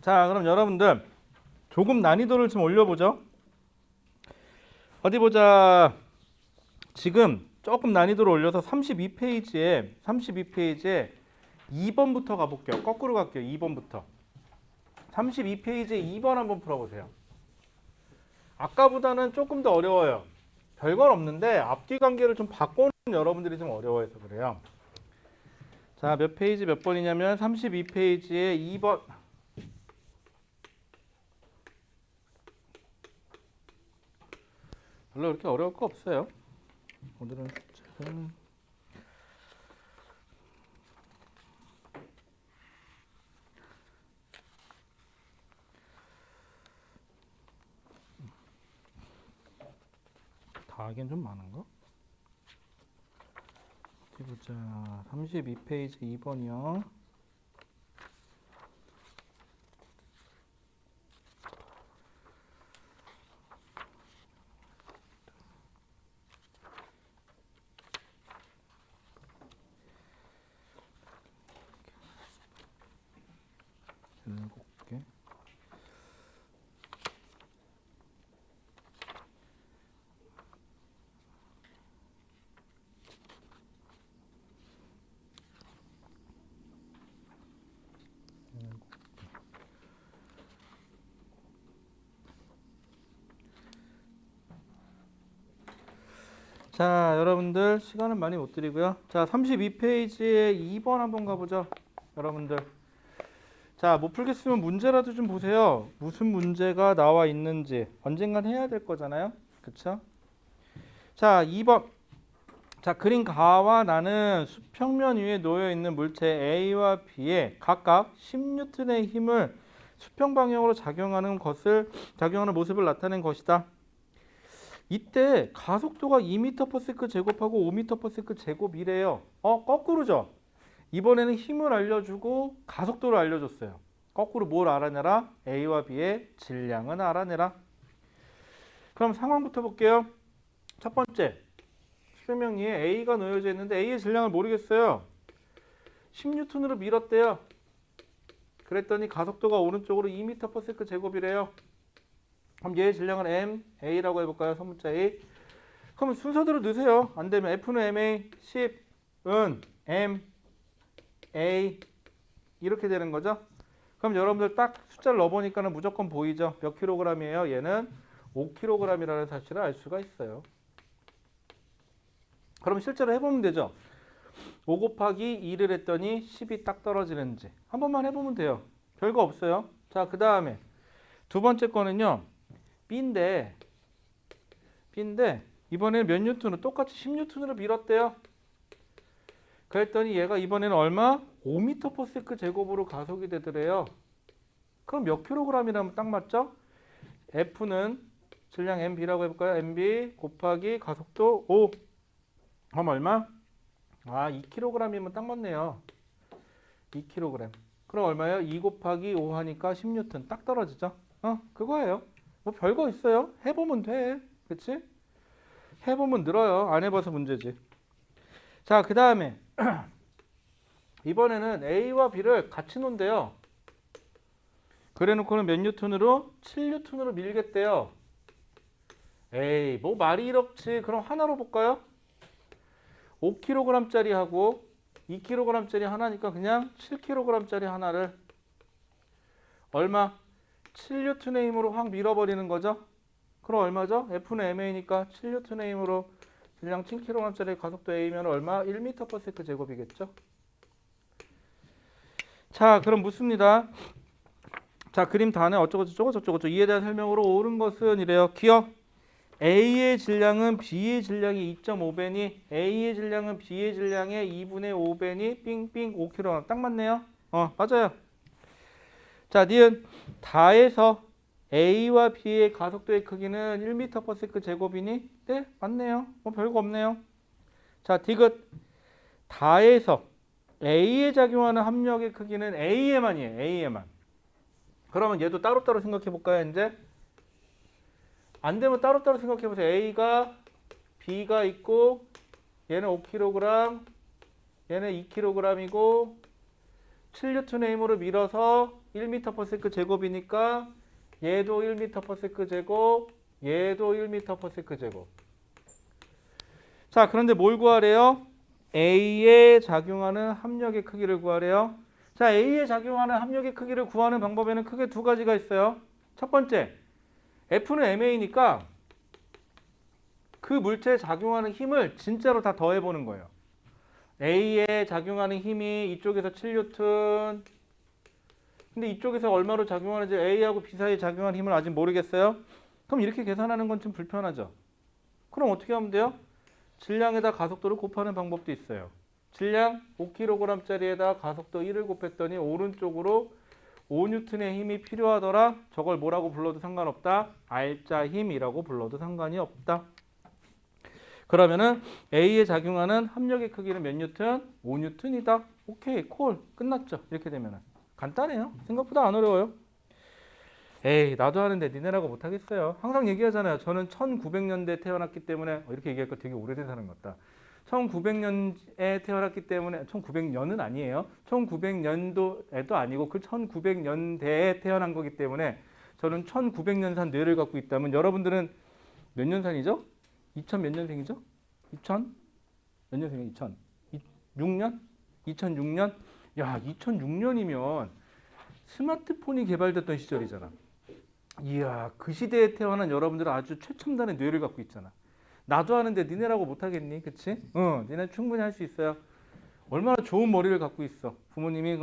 자, 그럼 여러분들 조금 난이도를 좀 올려보죠. 어디 보자. 지금 조금 난이도를 올려서 32페이지에 2번부터 가볼게요. 거꾸로 갈게요. 2번부터. 32페이지에 2번 한번 풀어보세요. 아까보다는 조금 더 어려워요. 별건 없는데 앞뒤 관계를 좀 바꾸는 여러분들이 좀 어려워해서 그래요. 자, 몇 페이지 몇 번이냐면 32페이지에 2번. 별로 그렇게 어려울 거 없어요. 오늘은 조금 다 하기엔 좀 많은가? 어디 보자. 32페이지 2번이요. 일곱 개. 자, 여러분들 시간은 많이 못 드리고요. 자, 32페이지에 2번 한번 가보죠. 여러분들. 자, 못 풀겠으면 문제라도 좀 보세요. 무슨 문제가 나와 있는지 언젠간 해야 될 거잖아요. 그쵸? 자, 2번. 자, 그린 가와 나는 수평면 위에 놓여 있는 물체 A와 B에 각각 10N의 힘을 수평 방향으로 작용하는 모습을 나타낸 것이다. 이때 가속도가 2m/s 제곱하고 5m/s 제곱이래요. 거꾸로죠. 이번에는 힘을 알려주고 가속도를 알려줬어요. 거꾸로 뭘 알아내라? A와 B의 질량은 알아내라. 그럼 상황부터 볼게요. 첫 번째, 수평면 위에 A가 놓여져 있는데 A의 질량을 모르겠어요. 10N으로 밀었대요. 그랬더니 가속도가 오른쪽으로 2m/s 제곱이래요. 그럼 얘의 질량은 M, A라고 해볼까요? 선문자 A. 그럼 순서대로 넣으세요. 안 되면 F는 MA, 10은 M, A 이렇게 되는 거죠. 그럼 여러분들 딱 숫자를 넣어보니까 무조건 보이죠. 몇 킬로그램이에요? 얘는 5kg이라는 사실을 알 수가 있어요. 그럼 실제로 해보면 되죠. 5 곱하기 2를 했더니 10이 딱 떨어지는지 한 번만 해보면 돼요. 별거 없어요. 자, 그 다음에 두 번째 거는요. B인데 이번에는 몇 뉴턴으로 똑같이 10뉴턴으로 밀었대요. 그랬더니 얘가 이번에는 얼마? 5m/s 제곱으로 가속이 되더래요. 그럼 몇 킬로그램이라면 딱 맞죠? F는 질량 MB라고 해볼까요? MB 곱하기 가속도 5. 그럼 얼마? 2kg이면 딱 맞네요. 2kg. 그럼 얼마예요? 2 곱하기 5 하니까 10뉴턴 딱 떨어지죠? 그거예요. 뭐 별거 있어요? 해보면 돼. 그치? 해보면 늘어요. 안 해봐서 문제지. 자, 그 다음에 이번에는 A와 B를 같이 놓은대요. 그래놓고는 몇 뉴턴으로? 7뉴턴으로 밀겠대요. 에이, 뭐 말이 이렇지. 그럼 하나로 볼까요? 5kg짜리 하고 2kg짜리 하나니까 그냥 7kg짜리 하나를 얼마? 7N의 힘으로 확 밀어버리는 거죠. 그럼 얼마죠? F는 MA니까 7N의 힘으로 질량 7kg짜리 가속도 A면 얼마? 1m/s 제곱이겠죠. 자, 그럼 묻습니다. 자, 그림 다네 어쩌고저쩌고 이에 대한 설명으로 옳은 것은 이래요. 기억. A의 질량은 B의 질량이 2.5배니 A의 질량은 B의 질량의 2분의 5배니 삥삥 5kg. 딱 맞네요. 맞아요. 자, 니은 다에서 A와 B의 가속도의 크기는 1m/s 제곱이니 네, 맞네요. 뭐 별거 없네요. 자, 디귿 다에서 A에 작용하는 합력의 크기는 A에만이에요. A에만. 그러면 얘도 따로따로 생각해 볼까요? 이제 안 되면 따로따로 생각해 보세요. A가 B가 있고 얘는 5kg, 얘는 2kg이고 7N의 힘으로 밀어서 1m/s 제곱이니까 얘도 1m/s 제곱, 얘도 1m/s 제곱. 자, 그런데 뭘 구하래요? A에 작용하는 합력의 크기를 구하래요. 자, A에 작용하는 합력의 크기를 구하는 방법에는 크게 두 가지가 있어요. 첫 번째, F는 MA니까 그 물체에 작용하는 힘을 진짜로 다 더해보는 거예요. A에 작용하는 힘이 이쪽에서 7N, 근데 이쪽에서 얼마로 작용하는지 A하고 B 사이에 작용하는 힘을 아직 모르겠어요. 그럼 이렇게 계산하는 건 좀 불편하죠. 그럼 어떻게 하면 돼요? 질량에다 가속도를 곱하는 방법도 있어요. 질량 5kg짜리에다 가속도 1을 곱했더니 오른쪽으로 5N의 힘이 필요하더라. 저걸 뭐라고 불러도 상관없다. R자 힘이라고 불러도 상관이 없다. 그러면은 A에 작용하는 합력의 크기는 몇 뉴턴? 5N이다. 오케이, 콜. 끝났죠. 이렇게 되면은 간단해요. 생각보다 안 어려워요. 에이, 나도 하는데 니네라고 못하겠어요. 항상 얘기하잖아요. 저는 1900년대에 태어났기 때문에 이렇게 얘기하니까 되게 오래된 사람 같다. 1900년에 태어났기 때문에 1900년은 아니에요. 1900년도에도 아니고 그 1900년대에 태어난 거기 때문에 저는 1900년산 뇌를 갖고 있다면 여러분들은 몇 년산이죠? 2000 몇 년생이죠? 2000? 몇 년생이에요? 2000? 6년? 2006년? 야, 2006년이면 스마트폰이 개발됐던 시절이잖아. 이야, 그 시대에 태어난 여러분들은 아주 최첨단의 뇌를 갖고 있잖아. 나도 하는데 니네라고 못하겠니? 그치? 니네 충분히 할 수 있어요. 얼마나 좋은 머리를 갖고 있어. 부모님이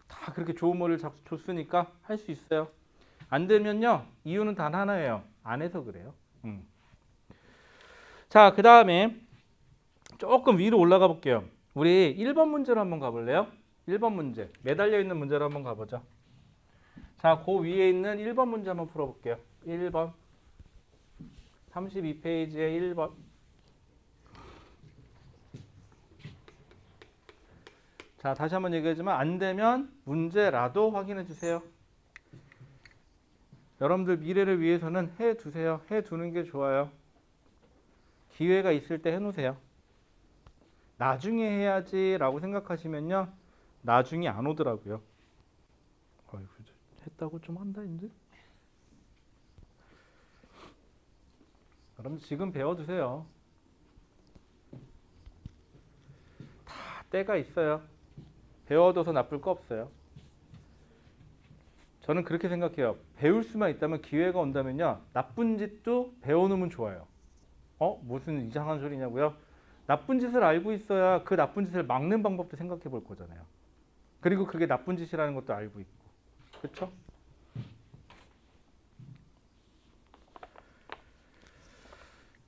다 그렇게 좋은 머리를 줬으니까 할 수 있어요. 안 되면요, 이유는 단 하나예요. 안 해서 그래요. 자, 그 다음에 조금 위로 올라가 볼게요. 우리 1번 문제로 한번 가볼래요? 1번 문제. 매달려 있는 문제로 한번 가보죠. 자, 그 위에 있는 1번 문제 한번 풀어볼게요. 1번. 32페이지에 1번. 자, 다시 한번 얘기하지만 안 되면 문제라도 확인해 주세요. 여러분들 미래를 위해서는 해 두세요. 해 두는 게 좋아요. 기회가 있을 때 해 놓으세요. 나중에 해야지라고 생각하시면요, 나중에 안 오더라고요. 어이구, 했다고 좀 한다 이제. 여러분 지금 배워두세요. 다 때가 있어요. 배워둬서 나쁠 거 없어요. 저는 그렇게 생각해요. 배울 수만 있다면, 기회가 온다면요, 나쁜 짓도 배워놓으면 좋아요. 무슨 이상한 소리냐고요? 나쁜 짓을 알고 있어야 그 나쁜 짓을 막는 방법도 생각해 볼 거잖아요. 그리고 그게 나쁜 짓이라는 것도 알고 있고. 그렇죠?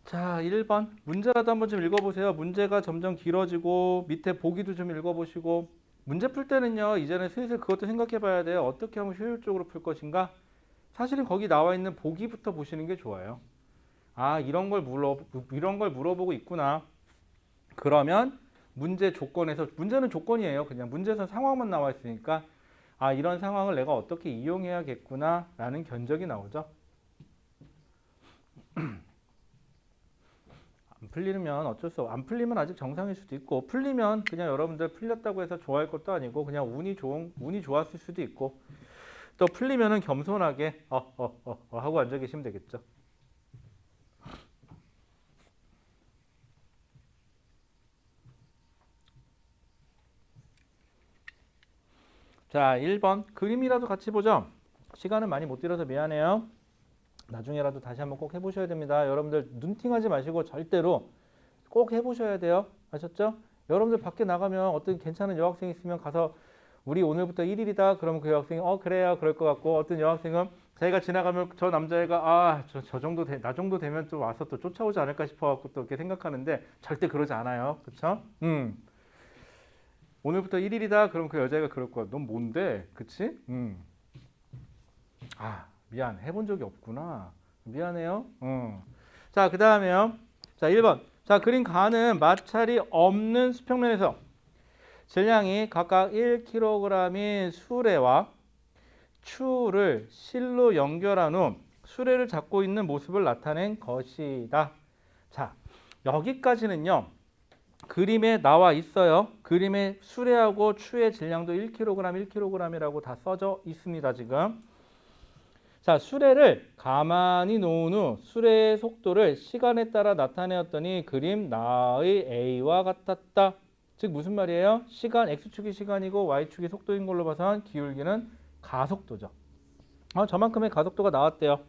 자, 1번. 문제라도 한번 좀 읽어보세요. 문제가 점점 길어지고 밑에 보기도 좀 읽어보시고. 문제 풀 때는요, 이제는 슬슬 그것도 생각해 봐야 돼요. 어떻게 하면 효율적으로 풀 것인가? 사실은 거기 나와 있는 보기부터 보시는 게 좋아요. 아, 이런 걸 물어보고 있구나. 그러면 문제 조건에서, 문제는 조건이에요. 그냥 문제에서 상황만 나와 있으니까, 아, 이런 상황을 내가 어떻게 이용해야겠구나 라는 견적이 나오죠. 안 풀리면 어쩔 수 없고, 안 풀리면 아직 정상일 수도 있고, 풀리면 그냥 여러분들 풀렸다고 해서 좋아할 것도 아니고 그냥 운이 좋았을 수도 있고, 또 풀리면은 겸손하게 하고 앉아 계시면 되겠죠. 자, 1번 그림이라도 같이 보죠. 시간은 많이 못 들여서 미안해요. 나중에라도 다시 한번 꼭 해보셔야 됩니다. 여러분들 눈팅하지 마시고 절대로 꼭 해보셔야 돼요. 아셨죠? 여러분들 밖에 나가면 어떤 괜찮은 여학생 있으면 가서 우리 오늘부터 1일이다. 그러면 그 여학생이 그래요. 그럴 것 같고, 어떤 여학생은 자기가 지나가면 저 남자애가 저 정도 나 정도 되면 또 와서 또 쫓아오지 않을까 싶어갖고 또 이렇게 생각하는데 절대 그러지 않아요. 그렇죠? 오늘부터 1일이다. 그럼 그 여자애가 그럴 거야. 넌 뭔데? 그치? 미안. 해본 적이 없구나. 미안해요. 자, 그 다음에요. 자, 1번. 자, 그린 가는 마찰이 없는 수평면에서 질량이 각각 1kg인 수레와 추를 실로 연결한 후 수레를 잡고 있는 모습을 나타낸 것이다. 자, 여기까지는요, 그림에 나와 있어요. 그림에 수레하고 추의 질량도 1kg, 1kg이라고 다 써져 있습니다. 지금. 자, 수레를 가만히 놓은 후 수레의 속도를 시간에 따라 나타내었더니 그림 나의 A와 같았다. 즉 무슨 말이에요? 시간, X축이 시간이고 Y축이 속도인 걸로 봐선 기울기는 가속도죠. 저만큼의 가속도가 나왔대요.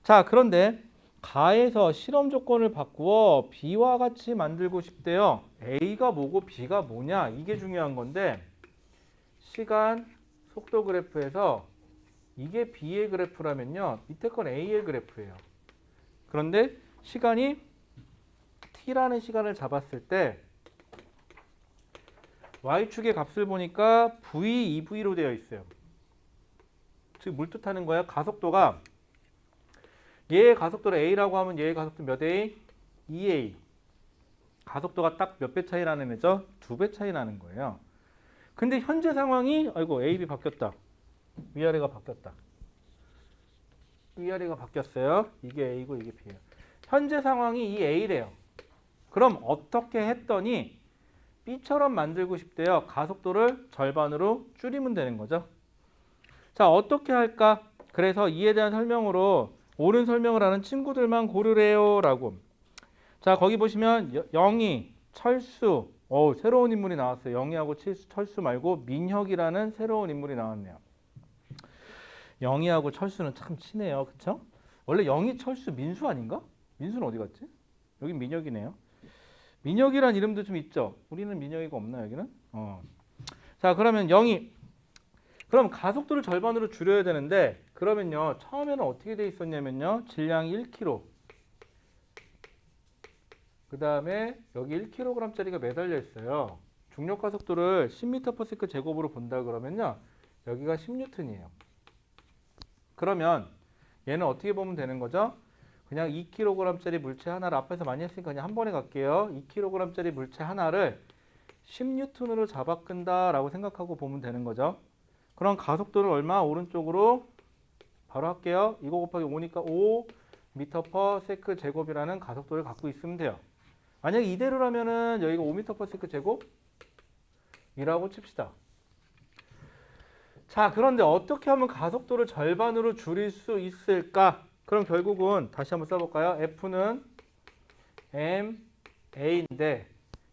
자, 그런데 가에서 실험 조건을 바꾸어 B와 같이 만들고 싶대요. A가 뭐고 B가 뭐냐? 이게 중요한 건데 시간, 속도 그래프에서 이게 B의 그래프라면요. 밑에 건 A의 그래프예요. 그런데 시간이 T라는 시간을 잡았을 때 Y축의 값을 보니까 V, 2V로 되어 있어요. 즉 뭘 뜻하는 거야? 가속도가 얘의 가속도를 A라고 하면 얘의 가속도 몇 A? 2A. 가속도가 딱 몇 배 차이 나는 애죠? 2배 차이 나는 거예요. 근데 현재 상황이 아이고 A, B 바뀌었다. 위아래가 바뀌었다. 위아래가 바뀌었어요. 이게 A고 이게 B예요. 현재 상황이 이 A래요. 그럼 어떻게 했더니 B처럼 만들고 싶대요. 가속도를 절반으로 줄이면 되는 거죠. 자, 어떻게 할까? 그래서 이에 대한 설명으로 옳은 설명을 하는 친구들만 고르래요 라고. 자, 거기 보시면 영희, 철수, 새로운 인물이 나왔어요. 영희하고 철수 말고 민혁이라는 새로운 인물이 나왔네요. 영희하고 철수는 참 친해요. 그쵸? 원래 영희, 철수, 민수 아닌가? 민수는 어디 갔지? 여긴 민혁이네요. 민혁이란 이름도 좀 있죠? 우리는 민혁이가 없나 여기는? 자, 그러면 영희. 그럼 가속도를 절반으로 줄여야 되는데 그러면요. 처음에는 어떻게 돼 있었냐면요. 질량이 1kg. 그 다음에 여기 1kg짜리가 매달려 있어요. 중력 가속도를 10m/s 제곱으로 본다 그러면요. 여기가 10N이에요. 그러면 얘는 어떻게 보면 되는 거죠? 그냥 2kg짜리 물체 하나를 앞에서 많이 했으니까 그냥 한 번에 갈게요. 2kg짜리 물체 하나를 10N으로 잡아 끈다라고 생각하고 보면 되는 거죠. 그럼 가속도를 얼마? 오른쪽으로 바로 할게요. 이거 곱하기 5니까 5m/s 제곱이라는 가속도를 갖고 있으면 돼요. 만약에 이대로라면은 여기가 5m/s 제곱이라고 칩시다. 자, 그런데 어떻게 하면 가속도를 절반으로 줄일 수 있을까? 그럼 결국은 다시 한번 써볼까요? F는 MA인데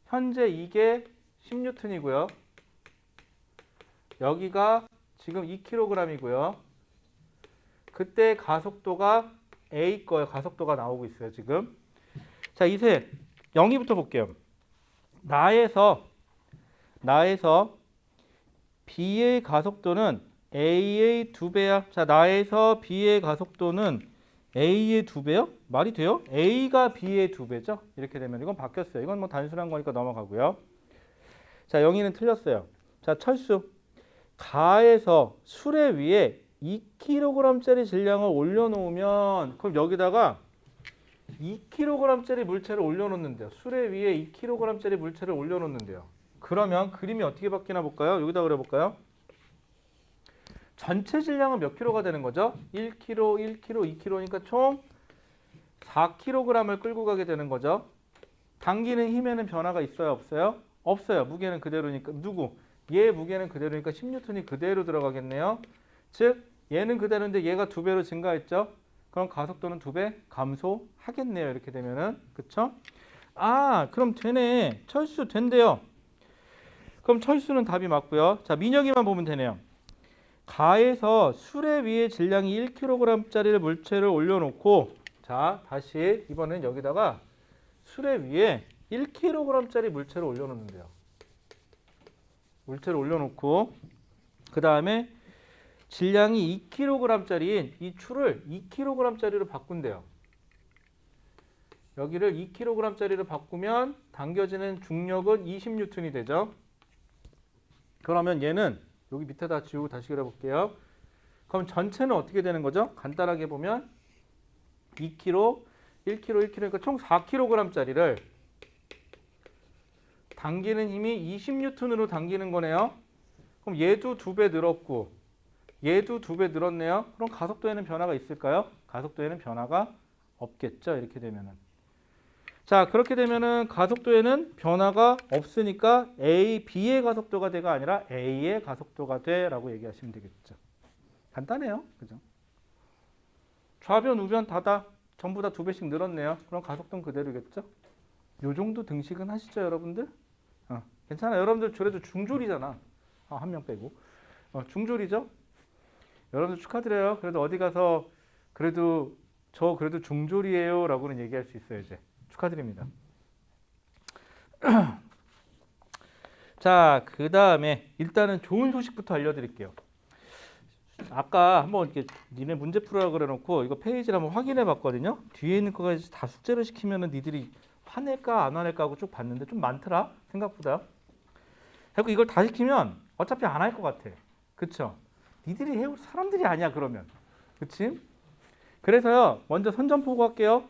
현재 이게 10N이고요. 여기가 지금 2kg이고요. 그때 가속도가 A 거예요. 가속도가 나오고 있어요. 지금. 자, 이제 0위부터 볼게요. 나에서 B의 가속도는 A의 2배야. 자, 나에서 B의 가속도는 A의 2배요? 말이 돼요? A가 B의 2배죠? 이렇게 되면 이건 바뀌었어요. 이건 뭐 단순한 거니까 넘어가고요. 자, 영희는 틀렸어요. 자, 철수. 가에서 수레 위에 2kg짜리 질량을 올려놓으면 그럼 여기다가 2kg짜리 물체를 올려놓는데요. 수레 위에 2kg짜리 물체를 올려놓는데요. 그러면 그림이 어떻게 바뀌나 볼까요? 여기다 그려볼까요? 전체 질량은 몇 킬로가 되는 거죠? 1kg, 1kg, 2kg니까 총 4kg을 끌고 가게 되는 거죠. 당기는 힘에는 변화가 있어요? 없어요? 없어요. 무게는 그대로니까. 얘 무게는 그대로니까 10N이 그대로 들어가겠네요. 즉 얘는 그대로인데 얘가 2배로 증가했죠. 그럼 가속도는 2배 감소하겠네요. 이렇게 되면은. 그쵸? 그럼 되네. 철수 된대요. 그럼 철수는 답이 맞고요. 자, 민혁이만 보면 되네요. 가에서 수레 위에 질량이 1kg짜리 물체를 올려놓고 자, 다시 이번엔 여기다가 수레 위에 1kg짜리 물체를 올려놓는데요. 물체를 올려놓고 그 다음에 질량이 2kg짜리인 이 추를 2kg짜리로 바꾼대요. 여기를 2kg짜리로 바꾸면 당겨지는 중력은 20N이 되죠. 그러면 얘는 여기 밑에다 지우고 다시 그려볼게요. 그럼 전체는 어떻게 되는 거죠? 간단하게 보면 2kg, 1kg, 1kg니까 총 4kg짜리를 당기는 힘이 20N으로 당기는 거네요. 그럼 얘도 2배 늘었고 얘도 2배 늘었네요. 그럼 가속도에는 변화가 있을까요? 가속도에는 변화가 없겠죠. 이렇게 되면은. 자, 그렇게 되면은 가속도에는 변화가 없으니까 A, B의 가속도가 돼가 아니라 A의 가속도가 돼라고 얘기하시면 되겠죠. 간단해요. 그죠? 좌변, 우변 다다 전부 다 2배씩 늘었네요. 그럼 가속도는 그대로겠죠? 요 정도 등식은 하시죠, 여러분들? 괜찮아요. 여러분들 그래도 중졸이잖아. 한 명 빼고. 중졸이죠? 여러분들 축하드려요. 그래도 어디 가서 그래도 저 그래도 중졸이에요 라고는 얘기할 수 있어요. 이제 축하드립니다. 자, 그 다음에 일단은 좋은 소식부터 알려드릴게요. 아까 한번 이렇게 니네 문제 풀으라고 그래놓고 이거 페이지를 한번 확인해 봤거든요. 뒤에 있는 거까지 다 숙제를 시키면은 니들이 화낼까 안 화낼까 하고 쭉 봤는데 좀 많더라 생각보다. 그리고 이걸 다 시키면 어차피 안 할 것 같아. 그쵸? 니들이 해올 사람들이 아니야 그러면. 그치? 그래서요 먼저 선전포고 할게요.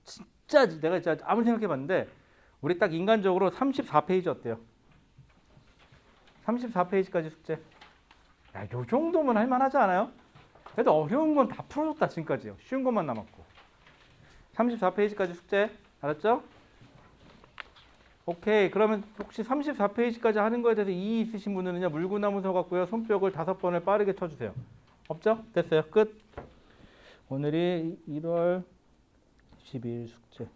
진짜 내가 진짜 아무리 생각해봤는데 우리 딱 인간적으로 34페이지 어때요? 34페이지까지 숙제. 야, 요 정도면 할만하지 않아요? 그래도 어려운 건 다 풀어줬다 지금까지요. 쉬운 것만 남았고. 34페이지까지 숙제. 알았죠? 오케이. 그러면 혹시 34페이지까지 하는 거에 대해서 이의 있으신 분은요. 물구나무 서 갖고요. 손뼉을 5번을 빠르게 쳐주세요. 없죠? 됐어요. 끝. 오늘이 1월 12일 숙제.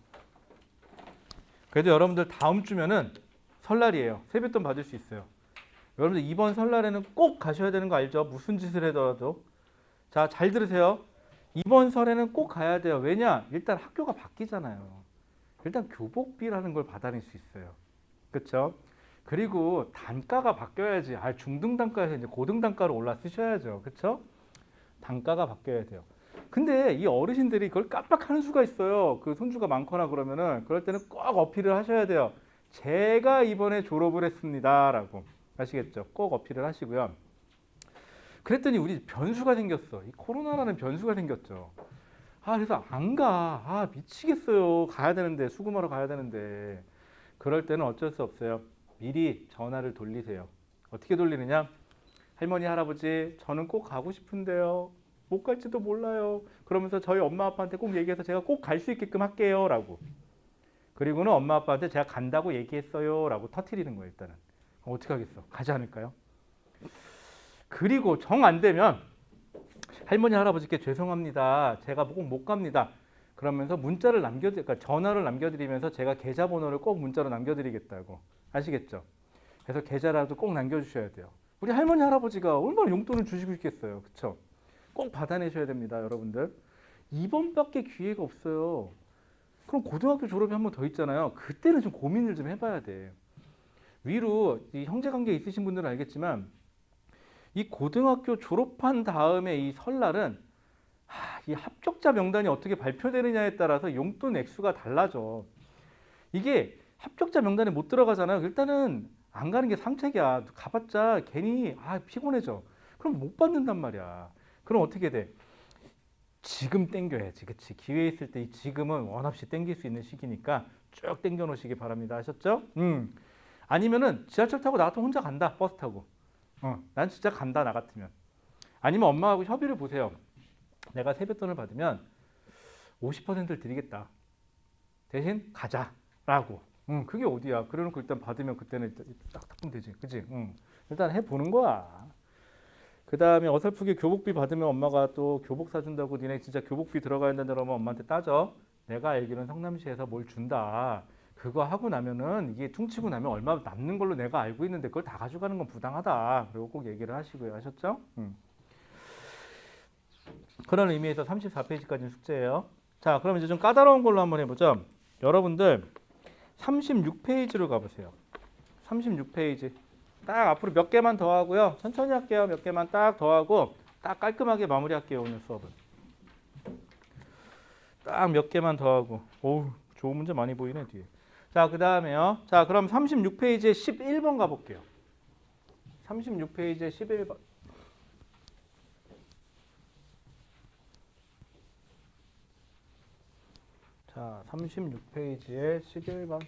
그래도 여러분들 다음 주면은 설날이에요. 세뱃돈 받을 수 있어요. 여러분들 이번 설날에는 꼭 가셔야 되는 거 알죠? 무슨 짓을 하더라도. 자, 잘 들으세요. 이번 설에는 꼭 가야 돼요. 왜냐? 일단 학교가 바뀌잖아요. 일단 교복비라는 걸 받아낼 수 있어요. 그렇죠? 그리고 단가가 바뀌어야지. 중등 단가에서 이제 고등 단가로 올라 쓰셔야죠. 그렇죠? 단가가 바뀌어야 돼요. 근데 이 어르신들이 그걸 깜빡하는 수가 있어요. 그 손주가 많거나 그러면은 그럴 때는 꼭 어필을 하셔야 돼요. 제가 이번에 졸업을 했습니다라고. 아시겠죠? 꼭 어필을 하시고요. 그랬더니 우리 변수가 생겼어. 이 코로나라는 변수가 생겼죠. 그래서 안 가. 미치겠어요. 가야 되는데, 수금하러 가야 되는데. 그럴 때는 어쩔 수 없어요. 미리 전화를 돌리세요. 어떻게 돌리느냐? 할머니, 할아버지, 저는 꼭 가고 싶은데요. 못 갈지도 몰라요. 그러면서 저희 엄마 아빠한테 꼭 얘기해서 제가 꼭 갈 수 있게끔 할게요. 라고. 그리고는 엄마 아빠한테 제가 간다고 얘기했어요. 라고 터뜨리는 거예요, 일단은. 어떻게 하겠어? 가지 않을까요? 그리고 정 안 되면 할머니 할아버지께 죄송합니다. 제가 꼭 못 갑니다. 그러면서 문자를 그러니까 전화를 남겨드리면서 제가 계좌번호를 꼭 문자로 남겨드리겠다고. 아시겠죠? 그래서 계좌라도 꼭 남겨주셔야 돼요. 우리 할머니 할아버지가 얼마나 용돈을 주시고 있겠어요. 그쵸? 꼭 받아내셔야 됩니다. 여러분들. 이번밖에 기회가 없어요. 그럼 고등학교 졸업이 한 번 더 있잖아요. 그때는 좀 고민을 좀 해봐야 돼. 위로 이 형제관계 있으신 분들은 알겠지만 이 고등학교 졸업한 다음에 이 설날은 이 합격자 명단이 어떻게 발표되느냐에 따라서 용돈 액수가 달라져. 이게 합격자 명단에 못 들어가잖아요. 일단은 안 가는 게 상책이야. 가봤자 괜히 피곤해져. 그럼 못 받는단 말이야. 그럼 어떻게 돼? 지금 땡겨야지. 그치? 기회 있을 때 지금은 원 없이 땡길 수 있는 시기니까 쭉 땡겨 놓으시기 바랍니다. 아셨죠? 아니면은 지하철 타고 나 같으면 혼자 간다. 버스 타고. 난 진짜 간다. 나 같으면. 아니면 엄마하고 협의를 보세요. 내가 세뱃돈을 받으면 50%를 드리겠다. 대신 가자라고. 그게 어디야? 그래놓고 일단 받으면 그때는 딱 하면 되지. 그치? 일단 해보는 거야. 그 다음에 어설프게 교복비 받으면 엄마가 또 교복 사준다고 니네 진짜 교복비 들어가야 된다 그러면 엄마한테 따져. 내가 알기로는 성남시에서 뭘 준다. 그거 하고 나면은 이게 퉁치고 나면 얼마 남는 걸로 내가 알고 있는데 그걸 다 가져가는 건 부당하다. 그리고 꼭 얘기를 하시고요. 아셨죠? 그런 의미에서 34페이지까지는 숙제예요. 자, 그럼 이제 좀 까다로운 걸로 한번 해보죠. 여러분들 36페이지로 가보세요. 36페이지. 딱 앞으로 몇 개만 더 하고요. 천천히 할게요. 몇 개만 딱 더 하고 딱 깔끔하게 마무리할게요. 오늘 수업은. 딱 몇 개만 더 하고. 오우, 좋은 문제 많이 보이네 뒤에. 자, 그 다음에요. 자, 그럼 36페이지에 11번 가볼게요. 36페이지에 11번. 자, 36페이지에 11번.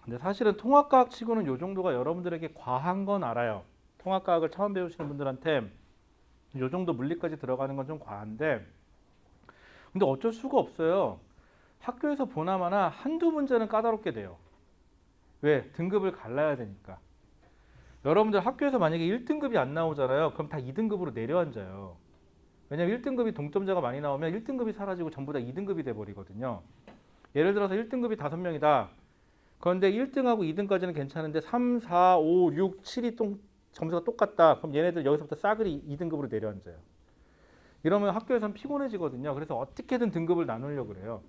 근데 사실은 통합과학 치고는 요 정도가 여러분들에게 과한 건 알아요. 통합과학을 처음 배우시는 분들한테 요 정도 물리까지 들어가는 건 좀 과한데 근데 어쩔 수가 없어요. 학교에서 보나마나 한두 문제는 까다롭게 돼요. 왜? 등급을 갈라야 되니까. 여러분들 학교에서 만약에 1등급이 안 나오잖아요. 그럼 다 2등급으로 내려앉아요. 왜냐면 1등급이 동점자가 많이 나오면 1등급이 사라지고 전부 다 2등급이 돼버리거든요. 예를 들어서 1등급이 5명이다. 그런데 1등하고 2등까지는 괜찮은데 3, 4, 5, 6, 7이 점수가 똑같다. 그럼 얘네들 여기서부터 싸그리 2등급으로 내려앉아요. 이러면 학교에서는 피곤해지거든요. 그래서 어떻게든 등급을 나누려고 그래요.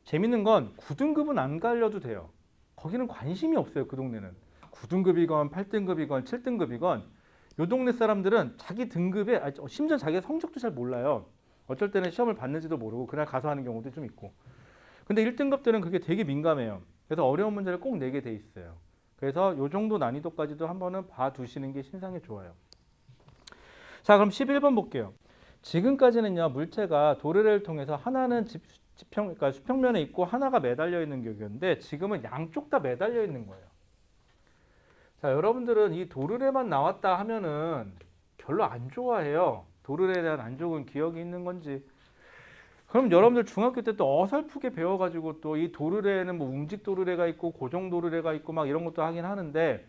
재밌는 건 9등급은 안 갈려도 돼요. 거기는 관심이 없어요. 그 동네는. 9등급이건 8등급이건 7등급이건 요 동네 사람들은 자기 등급에 심지어 자기 성적도 잘 몰라요. 어쩔 때는 시험을 봤는지도 모르고 그날 가서 하는 경우도 좀 있고. 근데 1등급들은 그게 되게 민감해요. 그래서 어려운 문제를 꼭 내게 돼 있어요. 그래서 요 정도 난이도까지도 한번은 봐두시는 게 신상에 좋아요. 자, 그럼 11번 볼게요. 지금까지는요, 물체가 도르래를 통해서 하나는 그러니까 수평면에 있고 하나가 매달려 있는 격이었는데 지금은 양쪽 다 매달려 있는 거예요. 자, 여러분들은 이 도르래만 나왔다 하면은 별로 안 좋아해요. 도르래에 대한 안 좋은 기억이 있는 건지. 그럼 여러분들 중학교 때 또 어설프게 배워가지고 또 이 도르래에는 뭐 웅직 도르래가 있고 고정 도르래가 있고 막 이런 것도 하긴 하는데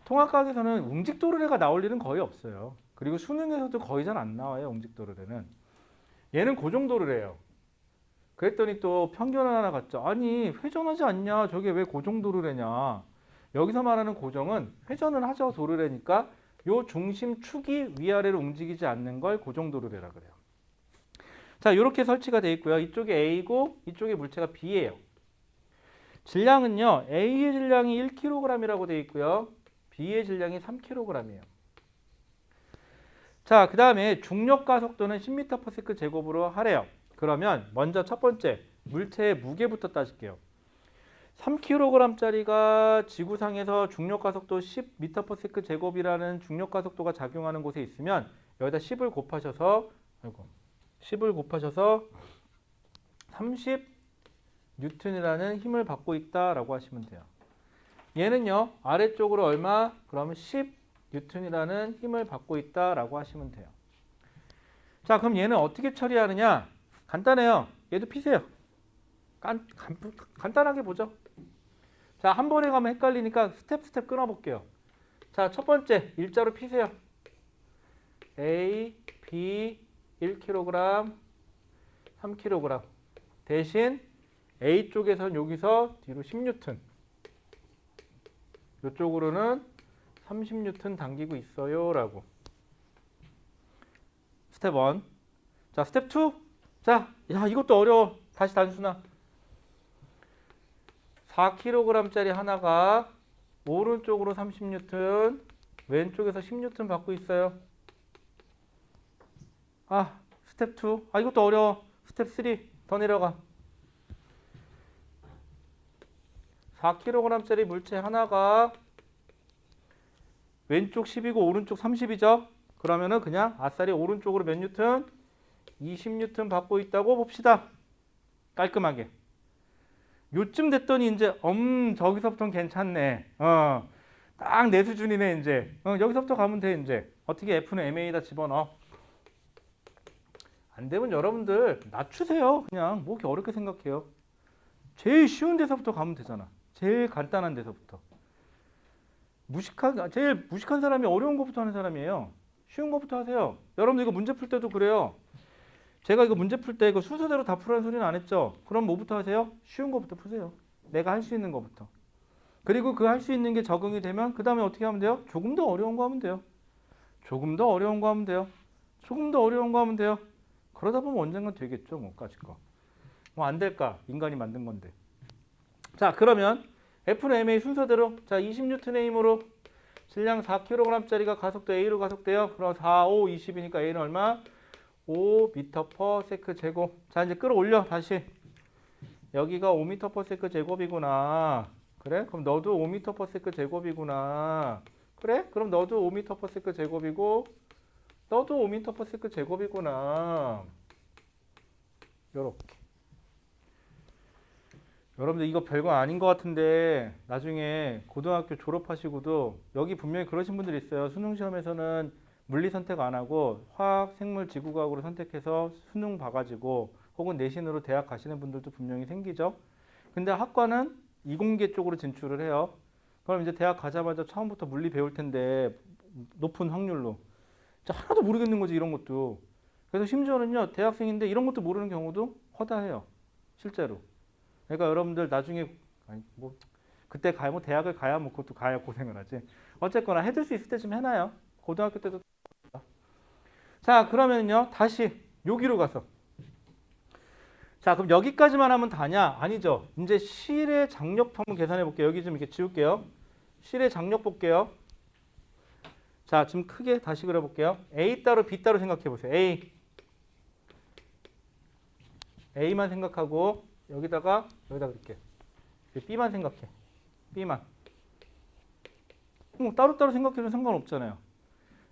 통합과학에서는 웅직 도르래가 나올 일은 거의 없어요. 그리고 수능에서도 거의 잘 안 나와요. 웅직 도르래는. 얘는 고정 도르래예요. 그랬더니 또 편견 하나 갖죠. 아니 회전하지 않냐? 저게 왜 고정 도르래냐? 여기서 말하는 고정은 회전을 하죠. 도르래니까 요 중심 축이 위아래로 움직이지 않는 걸 고정 도르래라 그래요. 자, 이렇게 설치가 되어 있고요. 이쪽이 A고 이쪽에 물체가 B예요. 질량은요. A의 질량이 1kg이라고 되어 있고요. B의 질량이 3kg이에요. 자, 그 다음에 중력 가속도는 10m/s 제곱으로 하래요. 그러면 먼저 첫 번째 물체의 무게부터 따질게요. 3kg짜리가 지구상에서 중력 가속도 10m/s 제곱이라는 중력 가속도가 작용하는 곳에 있으면 여기다 10을 곱하셔서 30 뉴턴이라는 힘을 받고 있다라고 하시면 돼요. 얘는요 아래쪽으로 얼마? 그러면 10 뉴턴이라는 힘을 받고 있다라고 하시면 돼요. 자, 그럼 얘는 어떻게 처리하느냐? 간단해요. 얘도 피세요. 간단하게 보죠. 자, 한 번에 가면 헷갈리니까 스텝 끊어볼게요. 자, 첫 번째 일자로 피세요. A, B 1kg, 3kg. 대신 A 쪽에서는 여기서 뒤로 10N. 이쪽으로는 30N 당기고 있어요. 라고. 스텝 1. 자, 스텝 2. 자, 야, 이것도 어려워. 다시 단순화. 4kg짜리 하나가 오른쪽으로 30N, 왼쪽에서 10N 받고 있어요. 아, 스텝 2. 아, 이것도 어려워. 스텝 3. 더 내려가. 4kg짜리 물체 하나가 왼쪽 10이고 오른쪽 30이죠. 그러면은 그냥 아싸리 오른쪽으로 몇 뉴턴? 20뉴턴 받고 있다고 봅시다. 깔끔하게. 요쯤 됐더니 이제 저기서부터는 괜찮네. 딱 내 수준이네 이제. 여기서부터 가면 돼 이제. 어떻게 F는 MA에다 집어넣어. 안 되면 여러분들 낮추세요. 그냥 뭐 이렇게 어렵게 생각해요. 제일 쉬운 데서부터 가면 되잖아. 제일 간단한 데서부터. 제일 무식한 사람이 어려운 것부터 하는 사람이에요. 쉬운 것부터 하세요. 여러분들 이거 문제 풀 때도 그래요. 제가 이거 문제 풀 때 이거 순서대로 다 풀라는 소리는 안 했죠. 그럼 뭐부터 하세요? 쉬운 것부터 푸세요. 내가 할 수 있는 것부터. 그리고 그 할 수 있는 게 적응이 되면 그 다음에 어떻게 하면 돼요? 조금 더 어려운 거 하면 돼요. 조금 더 어려운 거 하면 돼요. 조금 더 어려운 거 하면 돼요. 그러다 보면 언젠간 되겠죠. 뭐까짓 거. 뭐 안 될까? 인간이 만든 건데. 자, 그러면 F는 MA 순서대로 자 20N의 힘으로 질량 4kg짜리가 가속도 A로 가속돼요. 그럼 4, 5, 20이니까 A는 얼마? 5m/s 제곱. 자, 이제 끌어올려 다시. 여기가 5m/s 제곱이구나. 그래? 그럼 너도 5m/s 제곱이구나. 그래? 그럼 너도 5m/s 제곱이고 너도 5m/s 제곱이구나. 요렇게. 여러분들 이거 별거 아닌 것 같은데 나중에 고등학교 졸업하시고도 여기 분명히 그러신 분들 있어요. 수능 시험에서는 물리 선택 안 하고 화학, 생물, 지구과학으로 선택해서 수능 봐가지고 혹은 내신으로 대학 가시는 분들도 분명히 생기죠. 근데 학과는 이공계 쪽으로 진출을 해요. 그럼 이제 대학 가자마자 처음부터 물리 배울 텐데 높은 확률로 진짜 하나도 모르겠는 거지 이런 것도. 그래서 심지어는요 대학생인데 이런 것도 모르는 경우도 허다해요 실제로. 그러니까 여러분들 나중에 아니 뭐 그때 가야 뭐 대학을 가야 뭐 그것도 가야 고생을 하지. 어쨌거나 해둘 수 있을 때쯤 해놔요. 고등학교 때도. 자 그러면요 다시 여기로 가서 자 그럼 여기까지만 하면 다냐? 아니죠. 이제 실의 장력도 한번 계산해 볼게요. 여기 좀 이렇게 지울게요. 실의 장력 볼게요. 자 지금 크게 다시 그려볼게요. A 따로 B 따로 생각해 보세요. A만 생각하고 여기다 그릴게요. B만 생각해. B만. 따로따로 생각해도 상관없잖아요.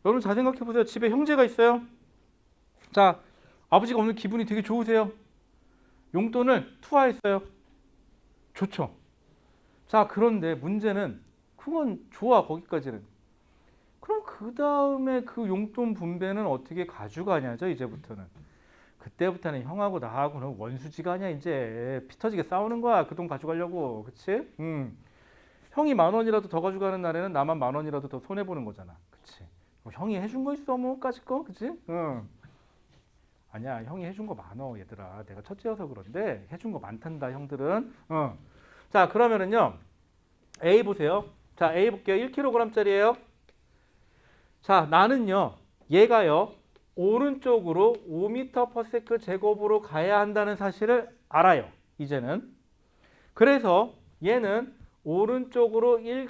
여러분 잘 생각해 보세요. 집에 형제가 있어요. 자 아버지가 오늘 기분이 되게 좋으세요. 용돈을 투하했어요. 좋죠. 자 그런데 문제는 그건 좋아 거기까지는. 그럼 그 다음에 그 용돈 분배는 어떻게 가져가냐죠 이제부터는. 그때부터는 형하고 나하고는 원수지간이야 이제. 피 터지게 싸우는 거야 그 돈 가져가려고. 그치? 형이 10,000원이라도 더 가져가는 날에는 나만 10,000원이라도 더 손해보는 거잖아. 그치? 형이 해준 거 있어 뭐까짓 거? 그치? 아니야 형이 해준 거 많어 얘들아. 내가 첫째여서 그런데 해준 거 많단다 형들은. 자 그러면은요 A 보세요. 자 A 볼게요. 1kg짜리예요. 자 나는요 얘가요 오른쪽으로 5m/s 제곱으로 가야 한다는 사실을 알아요 이제는. 그래서 얘는 오른쪽으로 1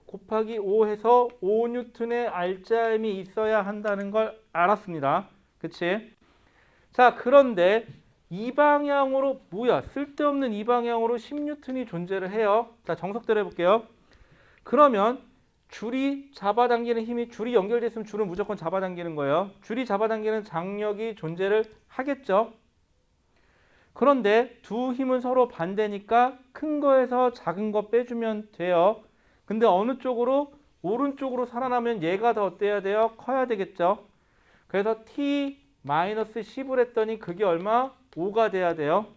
곱하기 5 해서 5N의 알짜임이 있어야 한다는 걸 알았습니다. 그치? 자 그런데 이 방향으로 뭐야 쓸데없는 이 방향으로 10N이 존재를 해요. 자 정석대로 해볼게요. 그러면 줄이 잡아당기는 힘이 줄이 연결되어 있으면 줄은 무조건 잡아당기는 거예요. 줄이 잡아당기는 장력이 존재를 하겠죠. 그런데 두 힘은 서로 반대니까 큰 거에서 작은 거 빼주면 돼요. 근데 어느 쪽으로? 오른쪽으로 살아나면 얘가 더 어때야 돼요? 커야 되겠죠. 그래서 T-10을 했더니 그게 얼마? 5가 돼야 돼요.